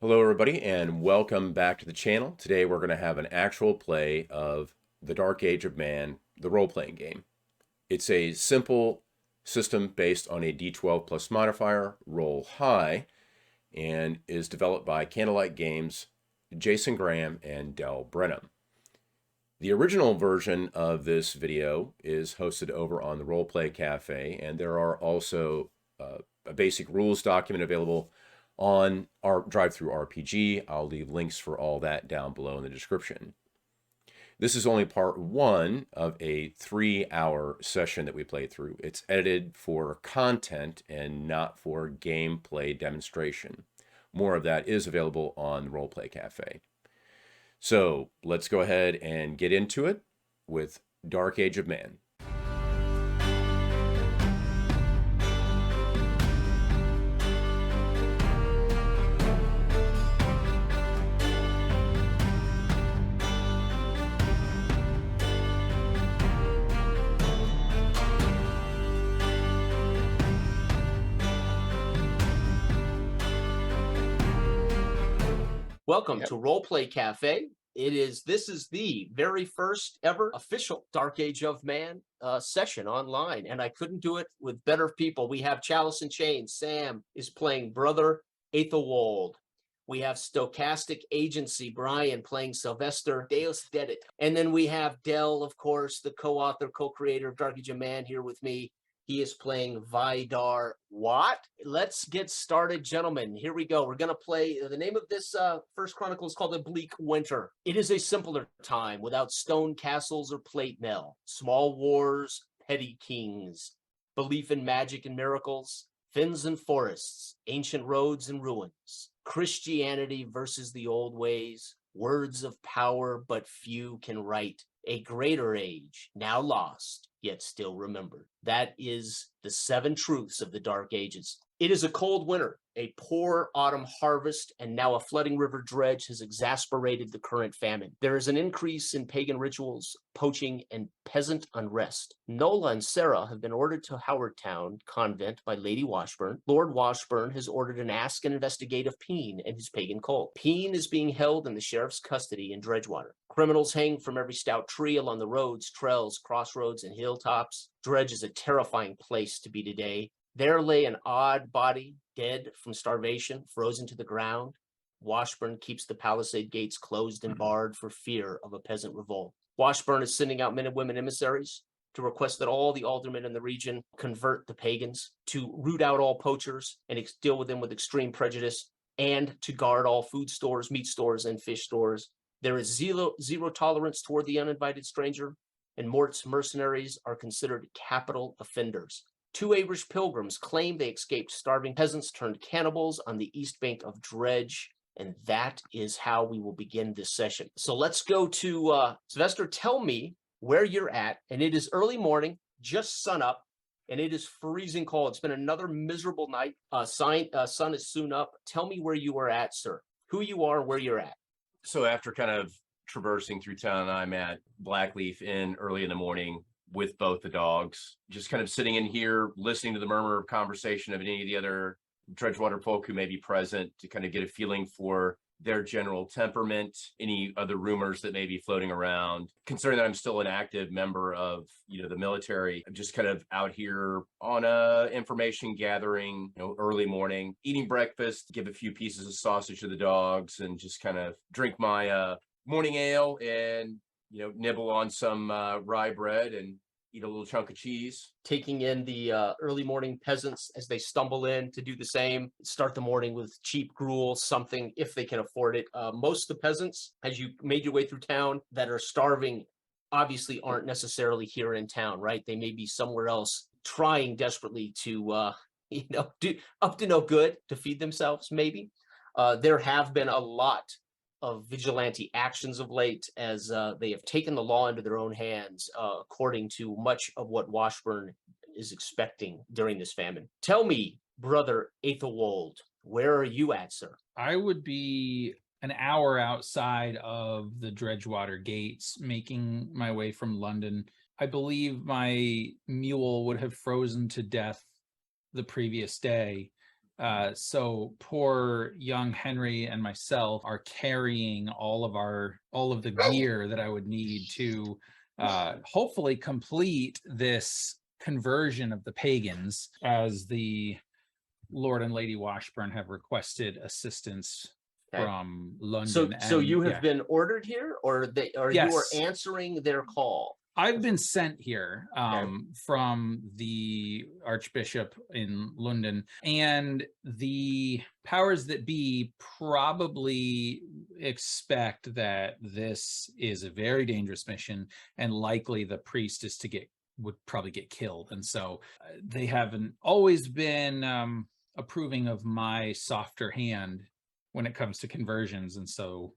Hello, everybody, and welcome back to the channel. Today, we're going to have an actual play of The Dark Age of Man, the role-playing game. It's a simple system based on a D12 plus modifier, roll high, and is developed by Candlelight Games, Jason Graham, and Del Brenham. The original version of this video is hosted over on the Roleplay Café, and there are also a basic rules document available on our drive-through RPG. I'll leave links for all that down below in the description. This is only part one of a 3-hour session that we played through. It's edited for content and not for gameplay demonstration. More of that is available on the Roleplay Cafe. So let's go ahead and get into it with Dark Age of Man. Welcome to Roleplay Cafe. This is the very first ever official Dark Age of Man session online, and I couldn't do it with better people. We have Chalice and Chain. Sam is playing Brother Aethelwold. We have Stochastic Agency, Brian playing Sylvester Deus Dedit. And then we have Del, of course, the co-author, co-creator of Dark Age of Man, here with me. He is playing Vidar Watt. Let's get started, gentlemen. Here we go. We're going to play. The name of this first chronicle is called The Bleak Winter. It is a simpler time without stone castles or plate mail, small wars, petty kings, belief in magic and miracles, fens and forests, ancient roads and ruins, Christianity versus the old ways, words of power but few can write, a greater age, now lost, yet still remembered. That is the 7 truths of the Dark Ages. It is a cold winter, a poor autumn harvest, and now a flooding river dredge has exasperated the current famine. There is an increase in pagan rituals, poaching, and peasant unrest. Nola and Sarah have been ordered to Howardtown Convent by Lady Washburn. Lord Washburn has ordered an ask and investigate of Peen and his pagan cult. Peen is being held in the sheriff's custody in Dredgewater. Criminals hang from every stout tree along the roads, trails, crossroads, and hilltops. Dredge is a terrifying place to be today. There lay an odd body, dead from starvation, frozen to the ground. Washburn keeps the palisade gates closed and barred for fear of a peasant revolt. Washburn is sending out men and women emissaries to request that all the aldermen in the region convert the pagans, to root out all poachers and deal with them with extreme prejudice, and to guard all food stores, meat stores, and fish stores. There is zero tolerance toward the uninvited stranger, and Mort's mercenaries are considered capital offenders. 2 Irish pilgrims claim they escaped starving peasants turned cannibals on the east bank of Dredge, and that is how we will begin this session. So let's go to Sylvester. Tell me where you're at, and it is early morning, just sun up, and it is freezing cold. It's been another miserable night. Sun is soon up. Tell me where you are at, sir. Who you are, where you're at. So after kind of traversing through town, I'm at Blackleaf Inn early in the morning with both the dogs, just kind of sitting in here, listening to the murmur of conversation of any of the other Dredgewater folk who may be present to kind of get a feeling for their general temperament, any other rumors that may be floating around. Considering that I'm still an active member of, the military, I'm just kind of out here on a information gathering, early morning, eating breakfast, give a few pieces of sausage to the dogs, and just kind of drink my morning ale and nibble on some rye bread and eat a little chunk of cheese. Taking in the early morning peasants as they stumble in to do the same, start the morning with cheap gruel, something if they can afford it. Most of the peasants, as you made your way through town, that are starving obviously aren't necessarily here in town, right? They may be somewhere else trying desperately to, do up to no good to feed themselves, maybe. There have been a lot of vigilante actions of late as they have taken the law into their own hands, according to much of what Washburn is expecting during this famine. Tell me, Brother Aethelwold, where are you at, sir? I would be an hour outside of the Dredgewater gates, making my way from London. I believe my mule would have frozen to death the previous day, So poor young Henry and myself are carrying all of the gear that I would need to hopefully complete this conversion of the pagans, as the Lord and Lady Washburn have requested assistance Okay. from London. So and, you have yeah. been ordered here, or you are Yes. answering their call? I've been sent here Okay. from the Archbishop in London, and the powers that be probably expect that this is a very dangerous mission, and likely the priest would probably get killed. And so they haven't always been approving of my softer hand when it comes to conversions. And so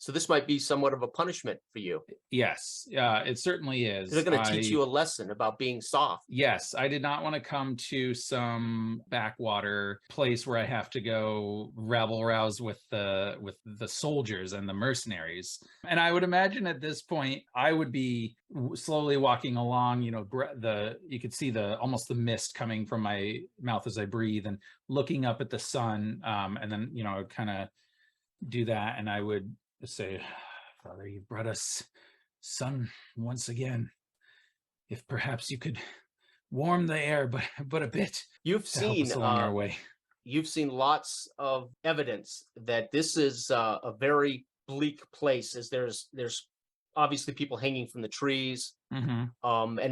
this might be somewhat of a punishment for you. yes, it certainly is. They're going to teach you a lesson about being soft. Yes, I did not want to come to some backwater place where I have to go rabble rouse with the soldiers and the mercenaries. And I would imagine at this point I would be slowly walking along. You could see almost the mist coming from my mouth as I breathe, and looking up at the sun. And then I would kind of do that, and I would say, "Father, you brought us sun once again. If perhaps you could warm the air but a bit You've to help seen us along our way." You've seen lots of evidence that this is a very bleak place, as there's obviously people hanging from the trees, and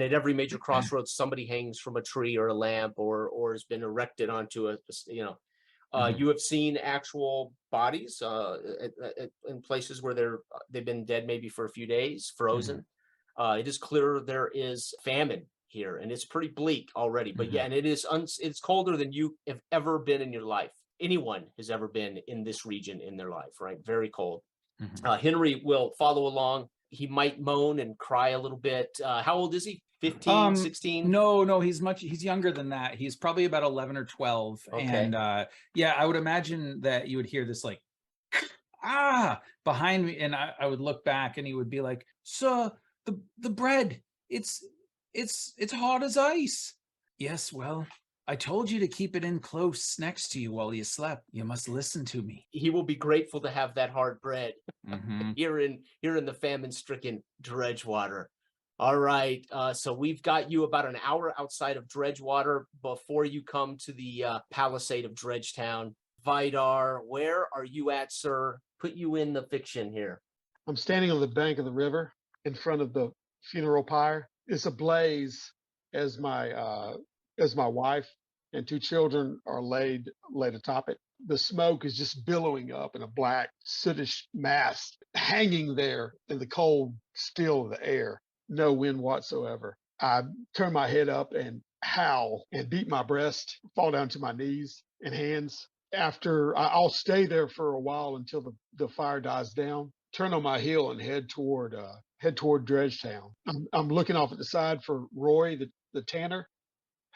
at every major crossroads somebody hangs from a tree or a lamp, or has been erected onto you have seen actual bodies in places where they've been dead maybe for a few days, frozen. It is clear there is famine here, and it's pretty bleak already. But yeah, and it's colder than you have ever been in your life. Anyone has ever been in this region in their life, right? Very cold. Henry will follow along. He might moan and cry a little bit. How old is he? 15, 16? No, he's younger than that. He's probably about 11 or 12. Okay. And yeah, I would imagine that you would hear this like behind me, and I would look back, and he would be like, "Sir, the bread, it's hard as ice." "Yes, well, I told you to keep it in close next to you while you slept. You must listen to me." He will be grateful to have that hard bread here in the famine-stricken Dredgewater. All right, so we've got you about an hour outside of Dredgewater before you come to the Palisade of Dredgetown. Vidar, where are you at, sir? Put you in the fiction here. I'm standing on the bank of the river in front of the funeral pyre. It's ablaze as my wife and two children are laid atop it. The smoke is just billowing up in a black, sootish mass, hanging there in the cold still of the air. No wind whatsoever. I turn my head up and howl and beat my breast, fall down to my knees and hands. I'll stay there for a while until the fire dies down. Turn on my heel and head toward Dredgetown. I'm looking off at the side for Roy, the tanner,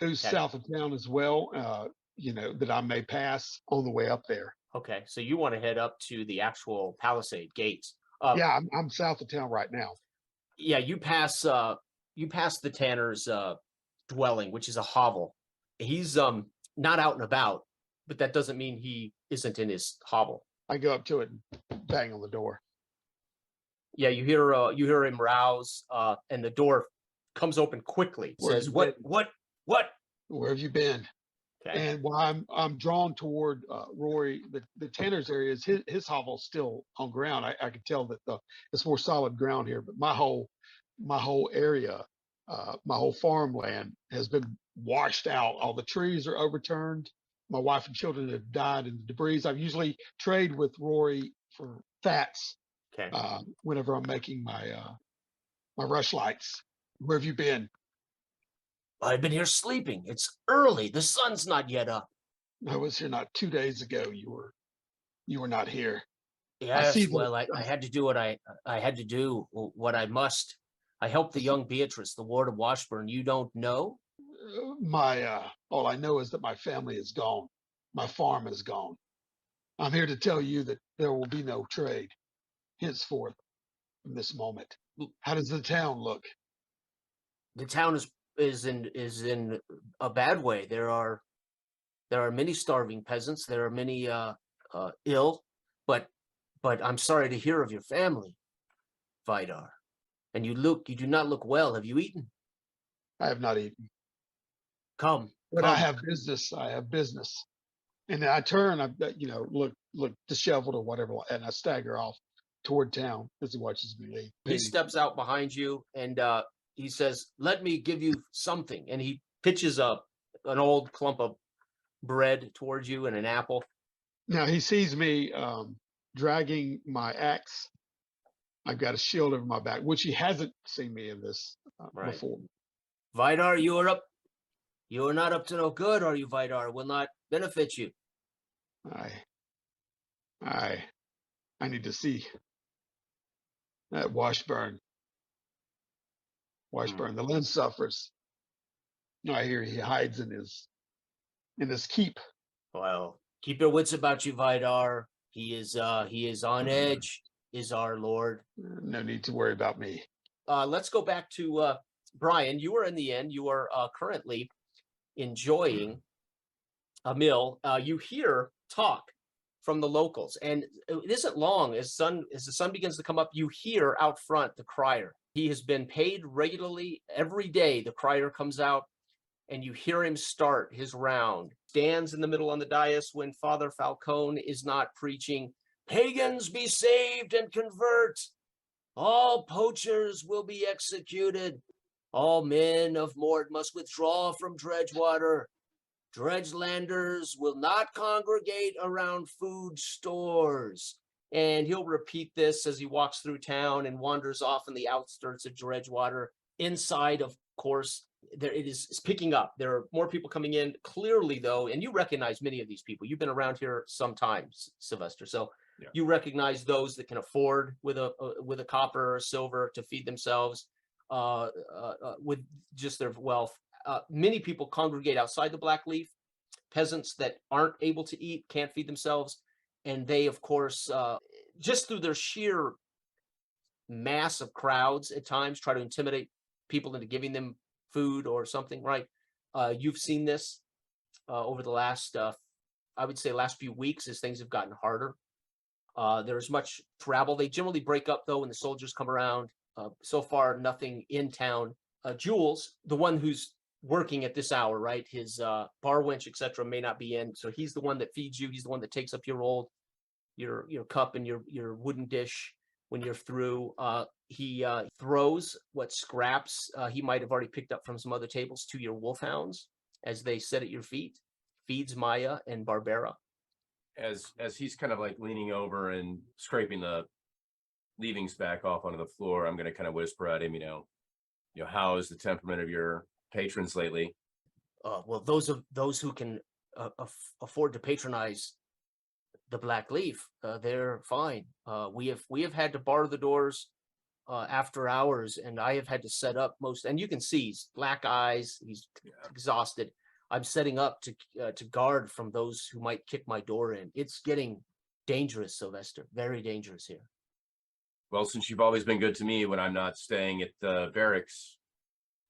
who's south of town as well. That I may pass on the way up there. Okay, so you want to head up to the actual Palisade gates. Yeah, I'm south of town right now. Yeah, you pass the tanner's dwelling, which is a hovel. He's not out and about, but that doesn't mean he isn't in his hovel. I go up to it and bang on the door. Yeah, you hear him rouse, and the door comes open quickly. Says, "What? Where have you been?" Okay. And while I'm drawn toward Rory, the tanner's area, is his hovel's still on ground. I can tell that it's more solid ground here, but my whole area, my whole farmland has been washed out. All the trees are overturned. My wife and children have died in the debris. I usually trade with Rory for fats. Okay. Whenever I'm making my rushlights. Where have you been? I've been here sleeping. It's early. The sun's not yet up. I was here not 2 days ago. You were not here. Yes, well, I had to do what I had to do, what I must. I helped the young Beatrice, the ward of Washburn. You don't know? All I know is that my family is gone. My farm is gone. I'm here to tell you that there will be no trade henceforth from this moment. How does the town look? The town is in a bad way. There are There are many starving peasants. There are many ill, but I'm sorry to hear of your family, Vidar. And you do not look well. Have you eaten? I have not eaten, Come, but come. I have business. I have business. And then I turn, look disheveled or whatever, and I stagger off toward town as he watches me leave. He steps out behind you and he says, "Let me give you something." And he pitches up an old clump of bread towards you and an apple. Now he sees me dragging my axe. I've got a shield over my back, which he hasn't seen me in this Right. before. Vidar, you are not up to no good, are you, Vidar? Will not benefit you. I need to see that Washburn. The lens suffers. I hear he hides in his keep. Well, keep your wits about you, Vidar. He is on edge, is our lord. No need to worry about me. Let's go back to Brian. You are in the inn. You are currently enjoying a meal. You hear talk from the locals, and it isn't long as the sun begins to come up. You hear out front the crier. He has been paid regularly every day. The crier comes out, and you hear him start his round. Stands in the middle on the dais when Father Falcone is not preaching. Pagans be saved and convert. All poachers will be executed. All men of Mord must withdraw from Dredgewater. Dredgelanders will not congregate around food stores. And he'll repeat this as he walks through town and wanders off in the outskirts of Dredgewater. Inside, of course, it is picking up. There are more people coming in. Clearly, though, and you recognize many of these people. You've been around here sometimes, Sylvester. So you recognize those that can afford with a copper or silver to feed themselves with just their wealth. Many people congregate outside the Black Leaf. Peasants that aren't able to eat, can't feed themselves. And they, of course, just through their sheer mass of crowds at times, try to intimidate people into giving them food or something, right? You've seen this over the last, I would say, last few weeks as things have gotten harder. There's much travel. They generally break up, though, when the soldiers come around. So far, nothing in town. Jules, the one who's working at this hour, right? His bar wench, etc., may not be in. So he's the one that feeds you. He's the one that takes up your cup and your wooden dish when you're through. He throws what scraps he might have already picked up from some other tables to your wolfhounds as they sit at your feet. Feeds Maya and Barbara. As he's kind of like leaning over and scraping the leavings back off onto the floor, I'm going to kind of whisper at him, how is the temperament of your patrons lately? Well, those who can afford to patronize the Black Leaf, they're fine. We have had to bar the doors after hours, and I have had to set up most. And you can see he's black eyes. He's exhausted. I'm setting up to guard from those who might kick my door in. It's getting dangerous, Sylvester. Very dangerous here. Well, since you've always been good to me when I'm not staying at the barracks,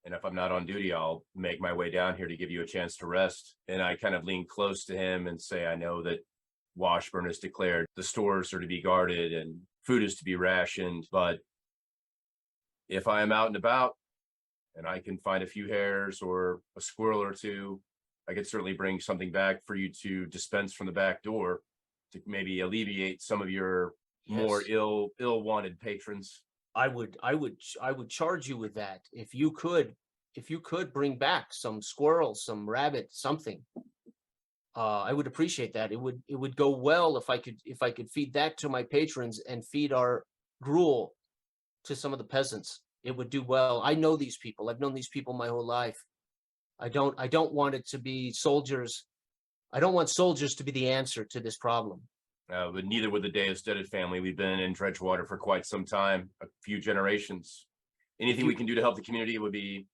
and if I'm not on duty, I'll make my way down here to give you a chance to rest. And I kind of lean close to him and say, I know that Washburn has declared the stores are to be guarded and food is to be rationed, but if I am out and about and I can find a few hares or a squirrel or two, I could certainly bring something back for you to dispense from the back door to maybe alleviate some of your more ill-wanted patrons. I would charge you with that if you could bring back some squirrels, some rabbit, something. I would appreciate that. It would go well if I could feed that to my patrons and feed our gruel to some of the peasants. It would do well. I know these people. I've known these people my whole life. I don't want it to be soldiers. I don't want soldiers to be the answer to this problem. But neither would the Deus family. We've been in Dredgewater for quite some time, a few generations. Anything we can do to help the community would be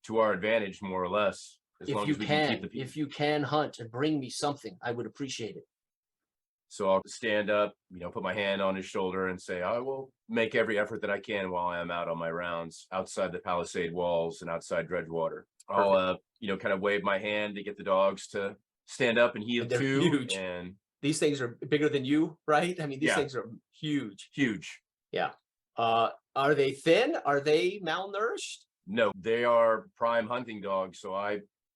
to our advantage, more or less. As long as we can keep the people. If you can hunt and bring me something, I would appreciate it. So I'll stand up, put my hand on his shoulder and say, I will make every effort that I can while I am out on my rounds outside the palisade walls and outside Dredgewater. I'll, kind of wave my hand to get the dogs to stand up and heal And they're too. huge. And These things are bigger than you, right? I mean, these Yeah. things are huge. huge. Yeah. Are they thin? Are they malnourished? No, they are prime hunting dogs. So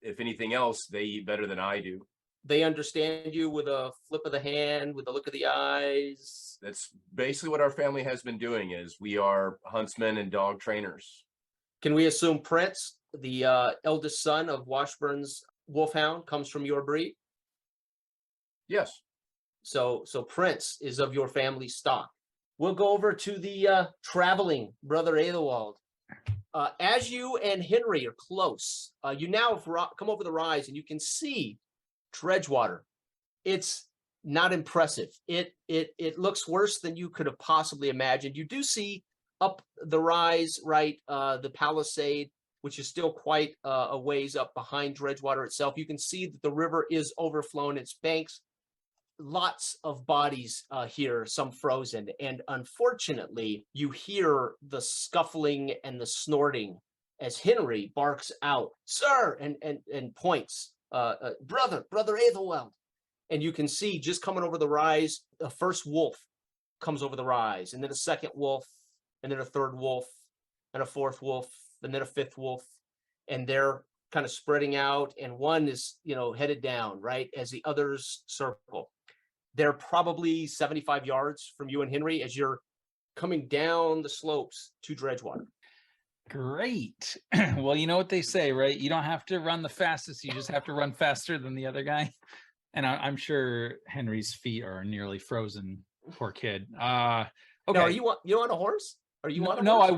if anything else, they eat better than I do. They understand you with a flip of the hand, with a look of the eyes. That's basically what our family has been doing. Is we are huntsmen and dog trainers. Can we assume Prince, the eldest son of Washburn's wolfhound, comes from your breed? Yes. So Prince is of your family stock. We'll go over to the traveling brother Aethelwald. As you and Henry are close, you now have come over the rise and you can see Dredgewater. It's not impressive. It looks worse than you could have possibly imagined. You do see up the rise, right, the palisade, which is still quite a ways up behind Dredgewater itself. You can see that the river is overflown its banks. Lots of bodies here, some frozen, and unfortunately, you hear the scuffling and the snorting as Henry barks out, "Sir!" and points, brother Aethelwald. And you can see just coming over the rise, the first wolf comes over the rise, and then a second wolf, and then a third wolf, and a fourth wolf, and then a fifth wolf, and they're kind of spreading out, and one is, headed down, right, as the others circle. They're probably 75 yards from you and Henry as you're coming down the slopes to Dredgewater. Great. Well, you know what they say, right? You don't have to run the fastest. You just have to run faster than the other guy. And I'm sure Henry's feet are nearly frozen. Poor kid. Okay. Now, are you on a horse? Are you on a No, horse? I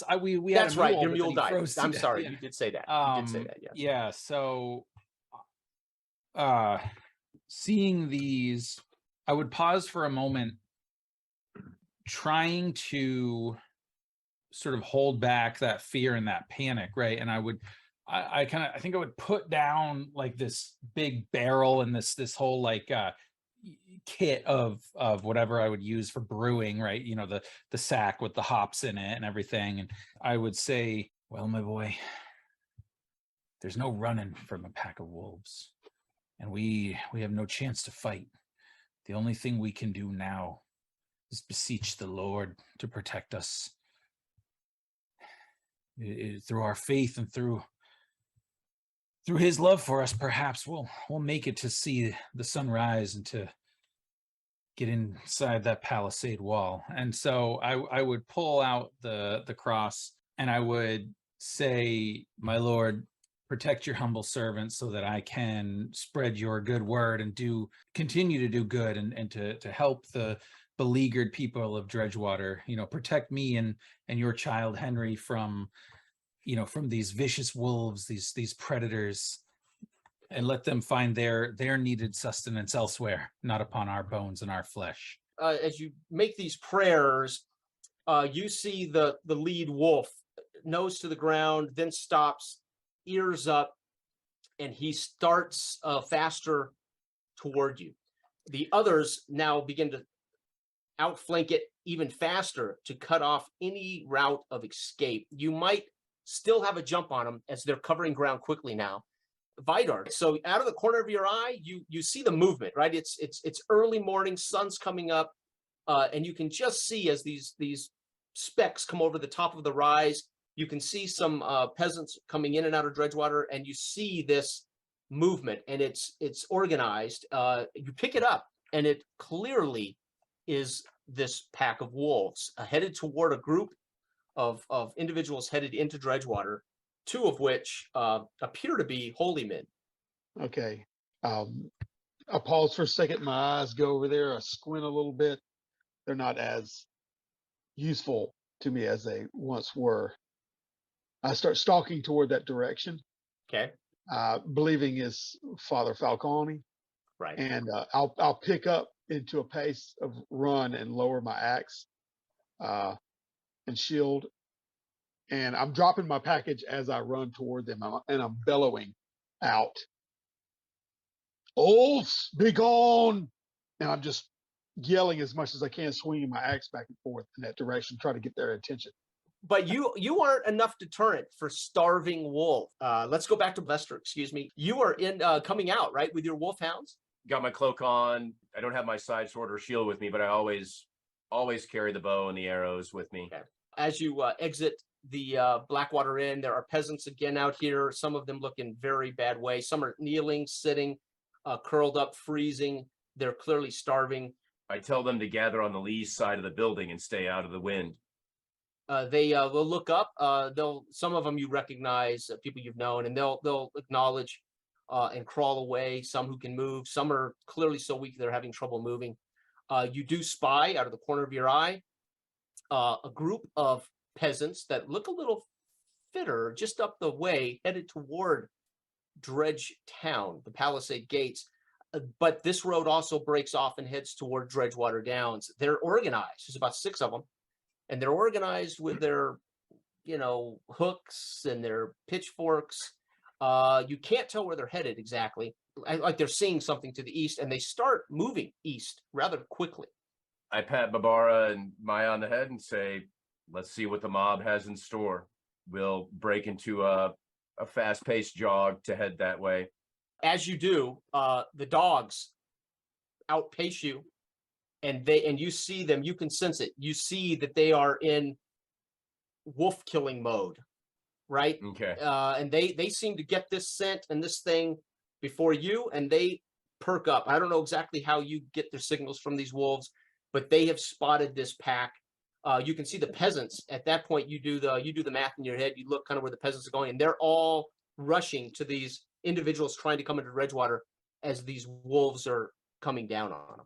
was. We had That's a mule, right. Your but mule then he died. froze to I'm death. sorry. Yeah. You did say that. You did say that. Yes. Yeah. So, seeing these, I would pause for a moment, trying to sort of hold back that fear and that panic, right? And I think I would put down like this big barrel and this whole like kit of whatever I would use for brewing, right? The sack with the hops in it and everything. And I would say, "Well, my boy, there's no running from a pack of wolves, and we have no chance to fight. The only thing we can do now is beseech the Lord to protect us. Through our faith and through his love for us, perhaps we'll make it to see the sunrise and to get inside that palisade wall." And so I would pull out the cross and I would say, "My Lord, protect your humble servant so that I can spread your good word and continue to do good and to help the beleaguered people of Dredgewater. Protect me and your child Henry from these vicious wolves, these predators, and let them find their needed sustenance elsewhere, not upon our bones and our flesh." As you make these prayers, you see the lead wolf, nose to the ground, then stops, ears up, and he starts faster toward you. The others now begin to outflank it even faster to cut off any route of escape. You might still have a jump on them as they're covering ground quickly now. Vidar, so out of the corner of your eye, you see the movement, right? It's early morning, sun's coming up, and you can just see as these specks come over the top of the rise. You can see some peasants coming in and out of Dredgewater, and you see this movement, and it's organized. You pick it up, and it clearly is this pack of wolves headed toward a group of individuals headed into Dredgewater, two of which appear to be holy men. Okay. I pause for a second. My eyes go over there. I squint a little bit. They're not as useful to me as they once were. I start stalking toward that direction, Okay. believing it's Father Falcone, Right. and I'll pick up into a pace of run and lower my axe and shield, and I'm dropping my package as I run toward them, and I'm bellowing out, "Wolves, be gone!" And I'm just yelling as much as I can, swinging my axe back and forth in that direction, try to get their attention. But you aren't enough deterrent for starving wolf. Let's go back to Lester. Excuse me. You are in coming out right with your wolfhounds. Got my cloak on. I don't have my side sword or shield with me, but I always carry the bow and the arrows with me. Okay. As you exit the Blackwater Inn, there are peasants again out here. Some of them look in very bad way. Some are kneeling, sitting, curled up, freezing. They're clearly starving. I tell them to gather on the lee side of the building and stay out of the wind. They will look up. Some of them you recognize, people you've known, and they'll acknowledge and crawl away. Some who can move. Some are clearly so weak they're having trouble moving. You do spy out of the corner of your eye a group of peasants that look a little fitter just up the way, headed toward Dredge Town, the Palisade Gates. But this road also breaks off and heads toward Dredgewater Downs. They're organized. There's about 6 of them. And they're organized with their, hooks and their pitchforks. You can't tell where they're headed exactly. Like they're seeing something to the east, and they start moving east rather quickly. I pat Babara and Maya on the head and say, let's see what the mob has in store. We'll break into a fast-paced jog to head that way. As you do, the dogs outpace you. And you see them, you can sense it. You see that they are in wolf killing mode, right? Okay. And they seem to get this scent and this thing before you, and they perk up. I don't know exactly how you get their signals from these wolves, but they have spotted this pack. You can see the peasants. At that point, you do the math in your head. You look kind of where the peasants are going, and they're all rushing to these individuals trying to come into Redgewater as these wolves are coming down on them.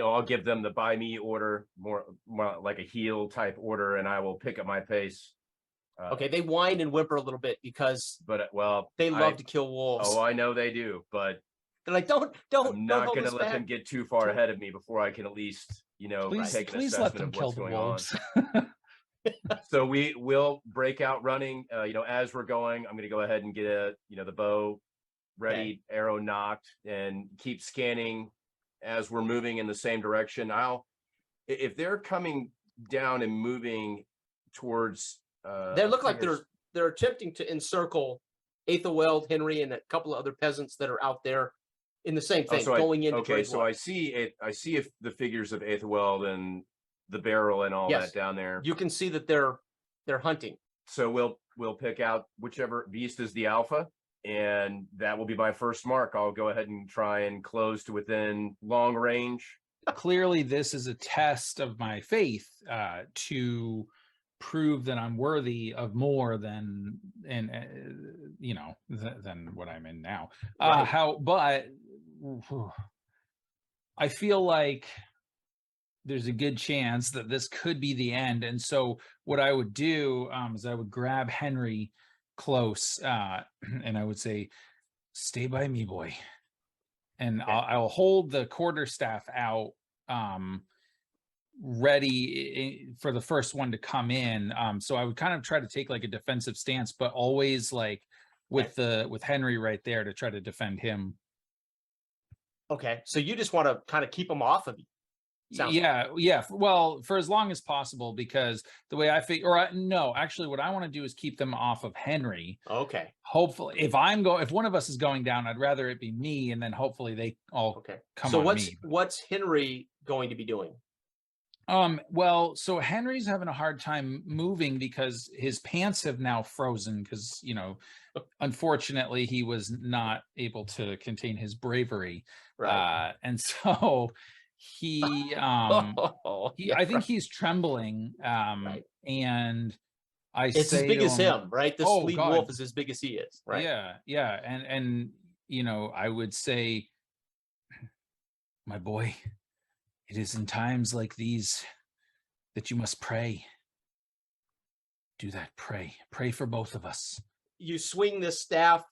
I'll give them the buy me order, more like a heel type order, and I will pick up my pace. Okay, they whine and whimper a little bit because they love to kill wolves. Oh, I know they do, but they're like, don't. I'm not going to let them get too far ahead of me before I can at least, take an assessment of what's going on. So we will break out running. As we're going, I'm going to go ahead and get the bow ready, arrow nocked, and keep scanning as we're moving in the same direction. If they're coming down and moving towards, they look like they're attempting to encircle Aethelweld, Henry, and a couple of other peasants that are out there in the same thing, going into. Okay, so I see if the figures of Aethelweld and the barrel and all that down there. You can see that they're hunting. So we'll pick out whichever beast is the alpha. And that will be my first mark. I'll go ahead and try and close to within long range. Clearly, this is a test of my faith to prove that I'm worthy of more than what I'm in now. Right. But I feel like there's a good chance that this could be the end. And so what I would do is I would grab Henry close and I would say, stay by me, boy. And I'll hold the quarterstaff out ready for the first one to come in. So I would kind of try to take like a defensive stance, but always like with Henry right there to try to defend him. Okay, so you just want to kind of keep him off of you. Yeah. Well, for as long as possible, because the way I figure, actually, what I want to do is keep them off of Henry. Okay. Hopefully, if one of us is going down, I'd rather it be me, and then hopefully they all come on me. So what's Henry going to be doing? Well, so Henry's having a hard time moving because his pants have now frozen because, unfortunately he was not able to contain his bravery. Right. And so I think he's trembling. Right. And it's as big as him, right? This lead wolf is as big as he is, right? Yeah. And I would say, my boy, it is in times like these that you must pray. Do that. Pray for both of us. You swing this staff,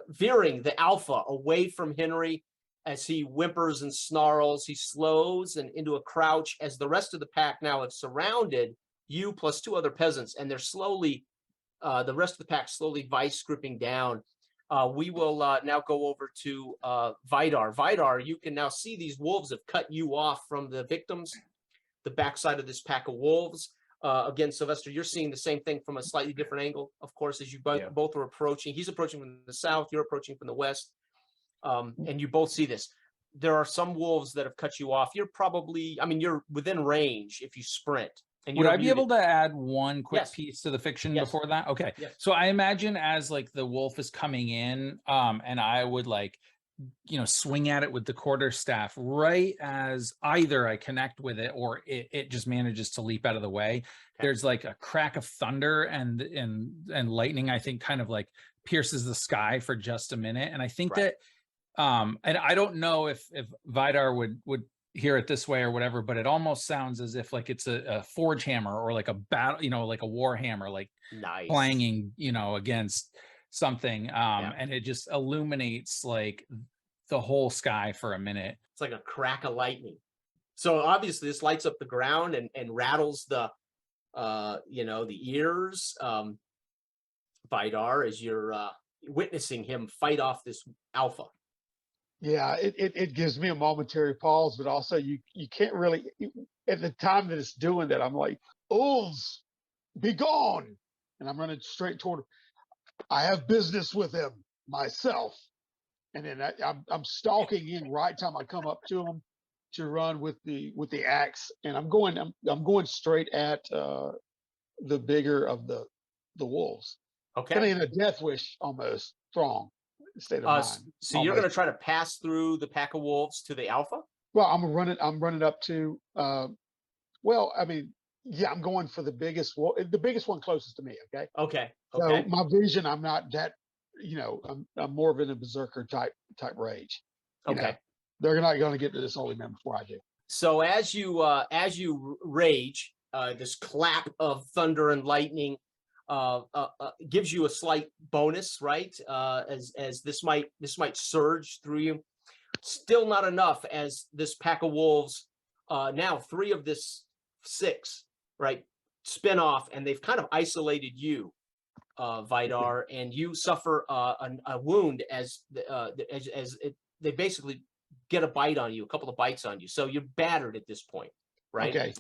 veering the alpha away from Henry as he whimpers and snarls. He slows and into a crouch as the rest of the pack now have surrounded you plus 2 other peasants, and they're slowly, the rest of the pack slowly vice gripping down. We will now go over to Vidar. Vidar, you can now see these wolves have cut you off from the victims, the backside of this pack of wolves. Again, Sylvester, you're seeing the same thing from a slightly different angle, of course, as you both are approaching. He's approaching from the south, you're approaching from the west, and you both see this. There are some wolves that have cut you off. You're probably, I mean, you're within range if you sprint. And would I be able to add one quick Yes. piece to the fiction Yes. before that? Okay. Yes. So I imagine as like the wolf is coming in, and I would like, swing at it with the quarterstaff right as either I connect with it or it just manages to leap out of the way. Okay. There's like a crack of thunder and lightning, I think, kind of like pierces the sky for just a minute. And I think that and I don't know if Vidar would hear it this way or whatever, but it almost sounds as if like it's a forge hammer or like a battle, like a war hammer, like clanging, against something. And it just illuminates like the whole sky for a minute. It's like a crack of lightning. So obviously this lights up the ground and rattles the ears. Vidar, as you're witnessing him fight off this alpha. Yeah, it gives me a momentary pause, but also you can't really, at the time that it's doing that, I'm like, wolves, be gone. And I'm running straight toward him. I have business with him myself. And then I'm stalking in right time I come up to him to run with the axe. And I'm going straight at the bigger of the wolves. Okay. Kind of in a death wish almost strong state of mind. So you're going to try to pass through the pack of wolves to the alpha? Well, I'm running up to, well, I mean, yeah, I'm going for the biggest one closest to me. Okay. Okay. So my vision, I'm not that, I'm more of in a berserker type rage. Okay. They're not going to get to this holy man before I do. So as you rage, this clap of thunder and lightning gives you a slight bonus, right? As this might surge through you. Still not enough, as this pack of wolves, now 3 of this 6, right, spin off, and they've kind of isolated you, Vidar, and you suffer a wound as they basically get a bite on you, a couple of bites on you. So you're battered at this point, right? Okay.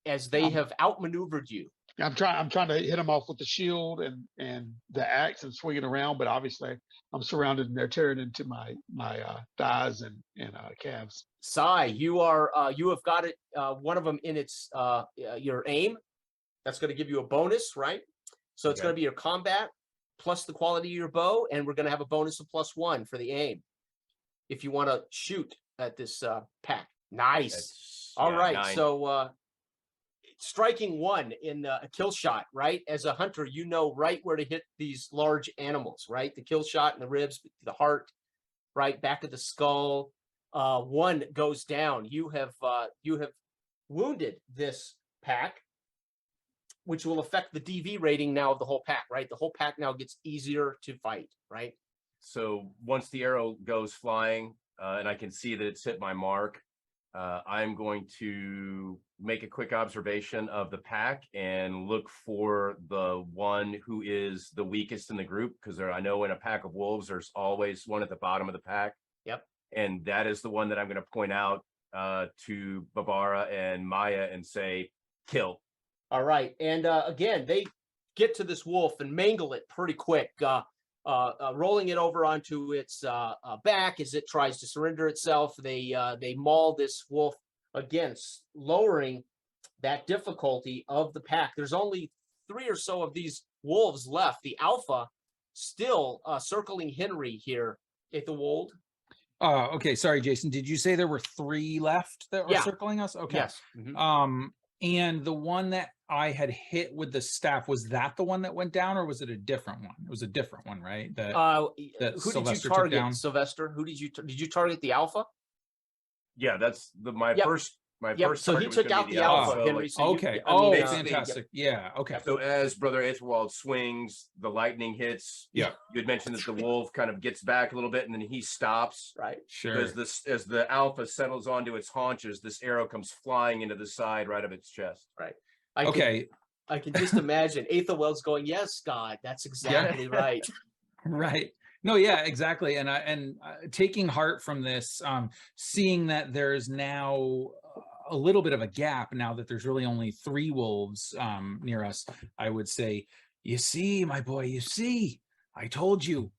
As they have outmaneuvered you. I'm trying to hit them off with the shield and the axe and swing it around, but obviously I'm surrounded and they're tearing into my thighs and calves. Sai, you have got it. One of them in its your aim. That's going to give you a bonus, right? So it's going to be your combat plus the quality of your bow, and we're going to have a bonus of +1 for the aim if you want to shoot at this pack. Nice. All right. 9. So striking 1 in a kill shot, right? As a hunter, you know right where to hit these large animals, right? The kill shot in the ribs, the heart, right? Back of the skull. 1 goes down. You have wounded this pack, which will affect the DV rating now of the whole pack, right? The whole pack now gets easier to fight, right? So once the arrow goes flying and I can see that it's hit my mark, I'm going to make a quick observation of the pack and look for the one who is the weakest in the group, because I know in a pack of wolves, there's always one at the bottom of the pack. Yep. And that is the one that I'm going to point out to Barbara and Maya and say, kill. All right. And again, they get to this wolf and mangle it pretty quick, rolling it over onto its back as it tries to surrender itself. They maul this wolf, again, lowering that difficulty of the pack. There's only 3 or so of these wolves left. The alpha still circling Henry here, Ithelwold. Okay. Sorry, Jason. Did you say there were 3 left that were circling us? Okay. Yes. Mm-hmm. And the one that I had hit with the staff, was that the one that went down, or was it a different one? It was a different one, right? That who did you target, Sylvester? Who did you target? The alpha? Yeah, that's my first. So he took out the alpha, Henry. So fantastic. Okay. So as Brother Aethelwald swings, the lightning hits. Yeah. You had mentioned that the wolf kind of gets back a little bit and then he stops. Right. Sure. Because as the alpha settles onto its haunches, this arrow comes flying into the side right of its chest. Right. I can just imagine Aethelwald's going, "Yes, God, that's exactly right." Right. No, yeah, exactly. And taking heart from this, seeing that there's now a little bit of a gap now that there's really only 3 wolves near us, I would say, you see, my boy, you see, I told you,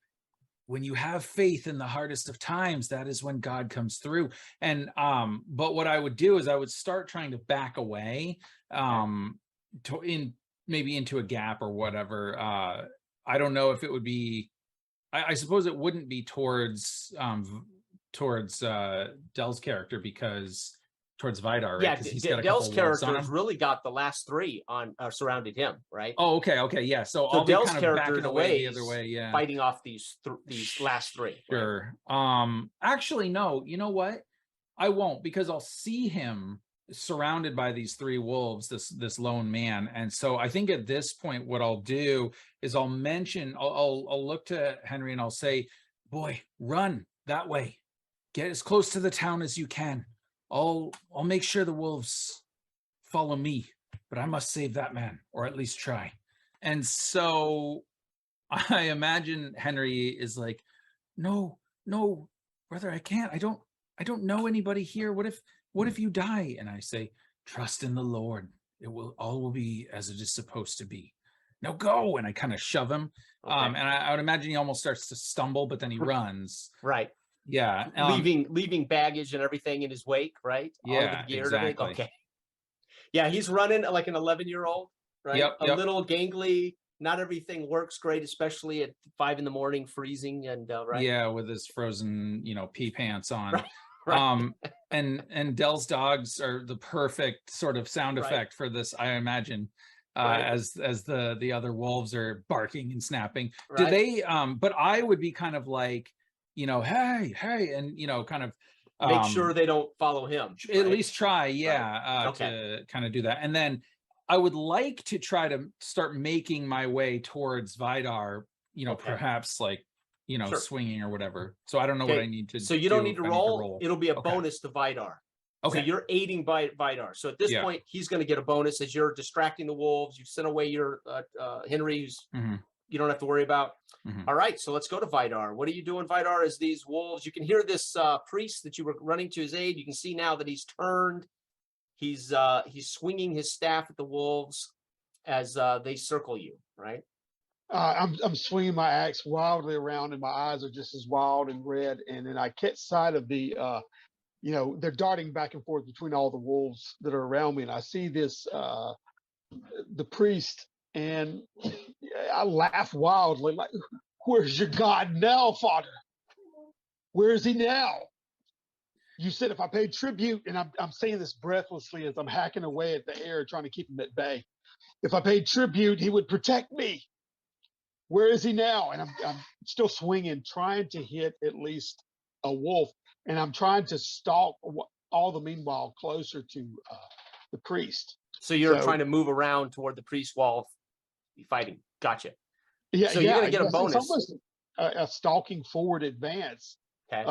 when you have faith in the hardest of times, that is when God comes through. And but what I would do is I would start trying to back away maybe into a gap or whatever. I don't know if it would be, I suppose it wouldn't be towards Dell's character, because towards Vidar, right? Yeah, Because he's got a Dell's couple wolves on character's him. really got the last 3 on surrounded him, right? Oh, okay, yeah. So So I'll be Dell's kind of character, backing in a away way, the other way, yeah. fighting off these last 3. Right? Sure. Actually, no. You know what? I won't, because I'll see him surrounded by these 3 wolves, this lone man. And so I think at this point, what I'll do is I'll look to Henry and I'll say, boy, run that way. Get as close to the town as you can. I'll make sure the wolves follow me, but I must save that man, or at least try. And so I imagine Henry is like, no, brother, I can't. I don't know anybody here. What if you die? And I say, trust in the Lord. All will be as it is supposed to be. Now go. And I kind of shove him. Okay. And I would imagine he almost starts to stumble, but then he runs. Right. Yeah. Leaving baggage and everything in his wake, right? All of Yeah, the gear exactly. Okay. Yeah, he's running like an 11-year-old, right? Yep. A little gangly. Not everything works great, especially at 5 a.m, freezing and right. Yeah, with his frozen, pea pants on. Right. And Dell's dogs are the perfect sort of sound effect for this, I imagine. As the other wolves are barking and snapping. Do they but I would be kind of like, hey, and kind of make sure they don't follow him. At least try, Okay. to kind of do that. And then I would like to try to start making my way towards Vidar, perhaps like, Sure. swinging or whatever. So I don't know what I need to do. So you don't need to roll. It'll be a bonus to Vidar. Okay. So you're aiding Vidar. So at this point, he's going to get a bonus as you're distracting the wolves. You sent away your Henry, who's you don't have to worry about. All right, so let's go to Vidar. What are you doing, Vidar? As these wolves, you can hear this priest that you were running to his aid. You can see now that he's turned. He's swinging his staff at the wolves as they circle you, right? I'm swinging my axe wildly around, and my eyes are just as wild and red. And then I catch sight of the, they're darting back and forth between all the wolves that are around me, and I see this, the priest, and I laugh wildly, like, "Where's your God now, Father? Where is he now? You said if I paid tribute," and I'm saying this breathlessly as I'm hacking away at the air, trying to keep him at bay. "If I paid tribute, he would protect me. Where is he now?" And I'm still swinging, trying to hit at least a wolf, and I'm trying to stalk all the meanwhile closer to the priest. So you're trying to move around toward the priest while fighting. Gotcha. Yeah. So you're going to get a bonus. It's almost a stalking forward advance. Okay.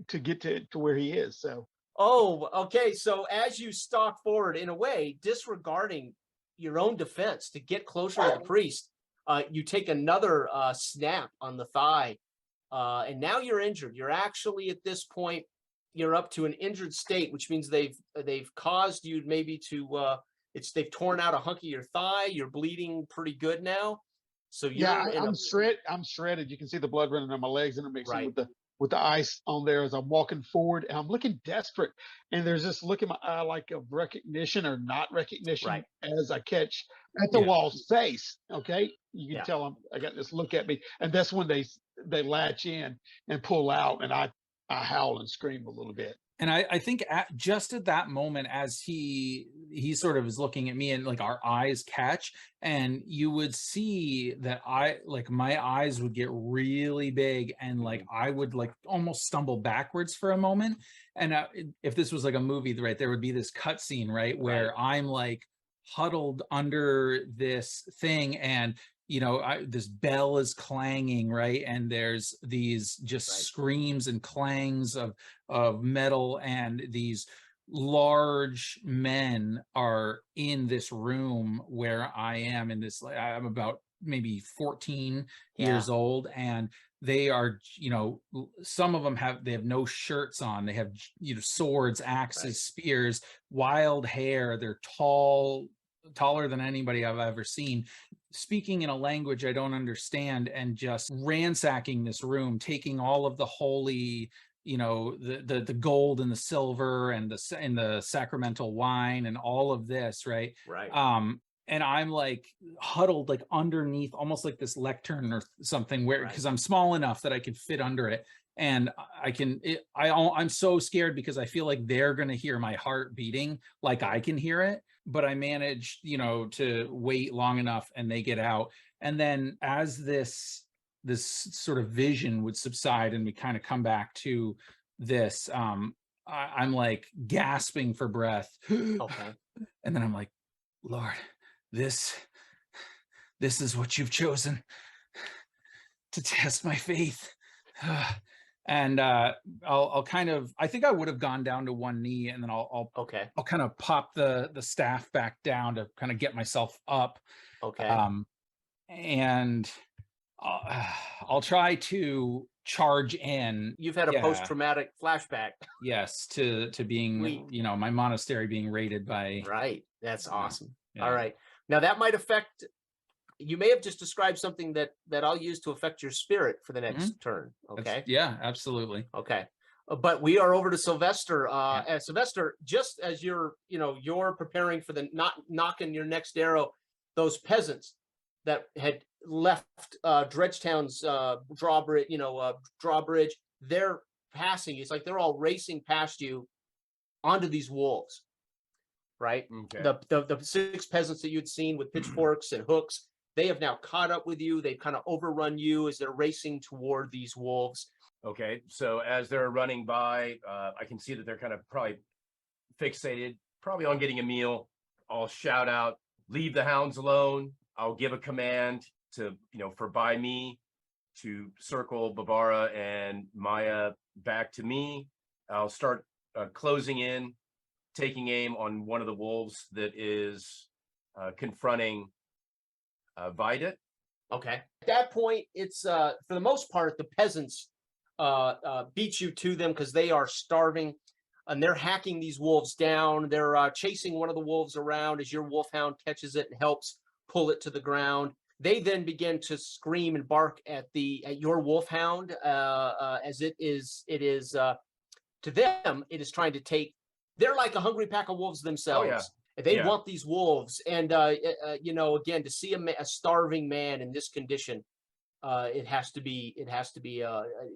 To get to where he is. So. Oh, okay. So as you stalk forward, in a way, disregarding your own defense to get closer to the priest, you take another snap on the thigh, and now you're injured. You're actually at this point, you're up to an injured state, which means they've caused you maybe to they've torn out a hunk of your thigh. You're bleeding pretty good now. So I'm shredded. You can see the blood running on my legs, and I'm mixing with the ice on there as I'm walking forward, and I'm looking desperate. And there's this look in my eye, like of recognition or not recognition, as I catch at the wall's face. Okay, you can tell I got this look at me, and that's when they latch in and pull out, and I howl and scream a little bit. And I think just at that moment, as he sort of is looking at me, and like our eyes catch, and you would see that my eyes would get really big, and like I would like almost stumble backwards for a moment. And if this was like a movie, right, there would be this cut scene, right, where I'm like huddled under this thing, and this bell is clanging, right, and there's these just screams and clangs of metal, and these large men are in this room where I am, in this, I'm about maybe 14 Yeah. years old, and they are, some of them they have no shirts on. They have, swords, axes, Right. spears, wild hair. They're taller than anybody I've ever seen, speaking in a language I don't understand, and just ransacking this room, taking all of the holy, the gold and the silver and the sacramental wine and all of this, right? Right. And I'm like huddled like underneath, almost like this lectern or something, where, Right. because I'm small enough that I can fit under it, and I'm so scared because I feel like they're going to hear my heart beating like I can hear it. But I managed, to wait long enough, and they get out. And then as this sort of vision would subside and we kind of come back to this, I'm like gasping for breath. Okay. And then I'm like, Lord, this is what you've chosen to test my faith. And I'll kind of, I think I would have gone down to one knee, and then I'll Okay. kind of pop the staff back down to kind of get myself up. Okay. And I'll try to charge in. You've had a Yeah. post-traumatic flashback. Yes, to being, Sweet. my monastery being raided by. Right. That's awesome. Yeah. All right. Now that might affect. You may have just described something that I'll use to affect your spirit for the next turn. Okay. Yeah, absolutely. Okay. But we are over to Sylvester. Sylvester, just as you're preparing for the knocking your next arrow, those peasants that had left Dredgetown's drawbridge, they're passing. It's like they're all racing past you onto these wolves, right? Okay. The 6 peasants that you'd seen with pitchforks and hooks, they have now caught up with you. They've kind of overrun you as they're racing toward these wolves. Okay, so as they're running by, I can see that they're kind of probably fixated, probably on getting a meal. I'll shout out, "Leave the hounds alone." I'll give a command to, for by me to circle Bavara and Maya back to me. I'll start closing in, taking aim on one of the wolves that is confronting Vida. Okay. At that point, it's for the most part, the peasants beat you to them because they are starving, and they're hacking these wolves down. They're chasing one of the wolves around as your wolfhound catches it and helps pull it to the ground. They then begin to scream and bark at your wolfhound as it is to them, it is trying to take. They're like a hungry pack of wolves themselves. Oh, yeah. They want these wolves, and again, to see a starving man in this condition, it has to be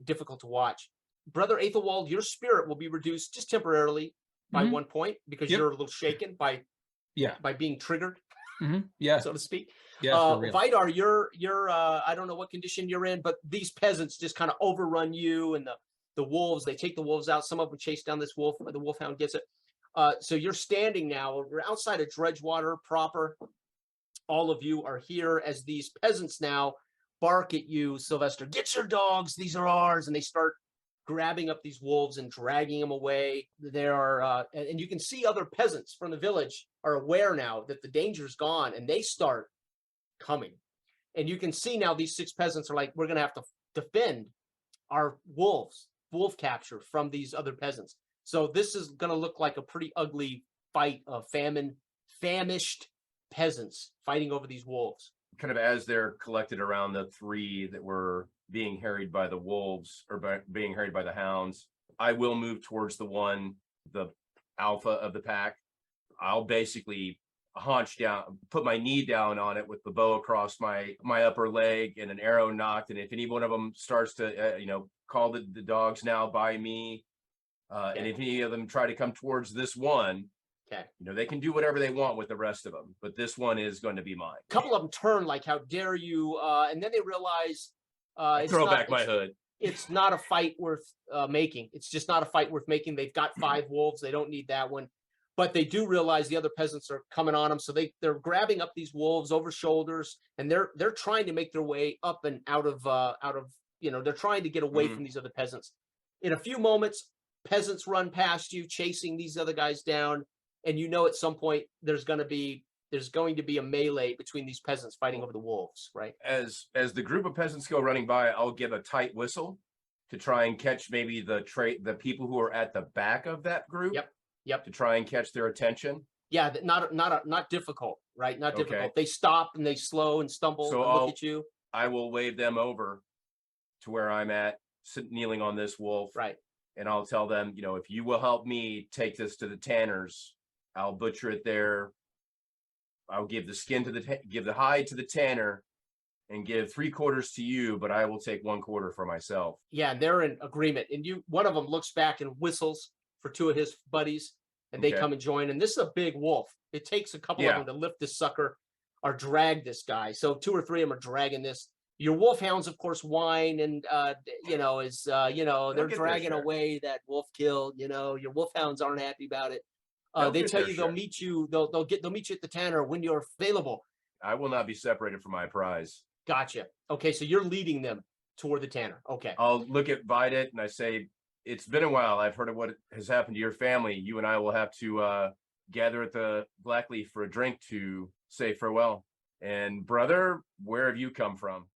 difficult to watch. Brother Aethelwald, your spirit will be reduced just temporarily by 1 point because you're a little shaken by being triggered, so to speak. Vidar, you're I don't know what condition you're in, but these peasants just kind of overrun you, and the wolves, they take the wolves out. Some of them chase down this wolf, the wolfhound gets it. So you're standing now outside of Dredgewater proper. All of you are here as these peasants now bark at you, Sylvester. "Get your dogs, these are ours." And they start grabbing up these wolves and dragging them away. There are, and you can see other peasants from the village are aware now that the danger's gone, and they start coming. And you can see now these 6 peasants are like, "We're going to have to defend our wolf capture from these other peasants." So this is going to look like a pretty ugly fight of famished peasants fighting over these wolves. Kind of as they're collected around the 3 that were being harried by the wolves or being harried by the hounds, I will move towards the alpha of the pack. I'll basically haunch down, put my knee down on it with the bow across my upper leg and an arrow knocked. And if any one of them starts to, call the dogs now by me, and if any of them try to come towards this one, they can do whatever they want with the rest of them, but this one is going to be mine. A couple of them turn like, "How dare you?" And then they realize throw back my hood. It's not a fight worth making. It's just not a fight worth making. They've got 5 wolves. They don't need that one. But they do realize the other peasants are coming on them, so they're grabbing up these wolves over shoulders, and they're trying to make their way up and out of they're trying to get away from these other peasants. In a few moments, peasants run past you, chasing these other guys down, and at some point there's going to be there's going to be a melee between these peasants fighting over the wolves, right? As the group of peasants go running by, I'll give a tight whistle to try and catch maybe the people who are at the back of that group. Yep. To try and catch their attention. Yeah, not difficult, right? Not difficult. Okay. They stop and they slow and stumble So and look at you. I will wave them over to where I'm at, kneeling on this wolf. Right. And I'll tell them, if you will help me take this to the tanners, I'll butcher it there. I'll give the skin give the hide to the tanner, and give 3/4 to you, but I will take 1/4 for myself. Yeah, and they're in agreement. And one of them looks back and whistles for two of his buddies, and they come and join. And this is a big wolf. It takes a couple of them to lift this sucker or drag this guy. So 2 or 3 of them are dragging this. Your wolfhounds, of course, whine and they're dragging away that wolf kill. Your wolfhounds aren't happy about it. They tell you they'll meet you. They'll meet you at the tanner when you're available. I will not be separated from my prize. Gotcha. Okay, so you're leading them toward the tanner. Okay. I'll look at Vidit and I say, it's been a while. I've heard of what has happened to your family. You and I will have to gather at the Blackleaf for a drink to say farewell. And brother, where have you come from?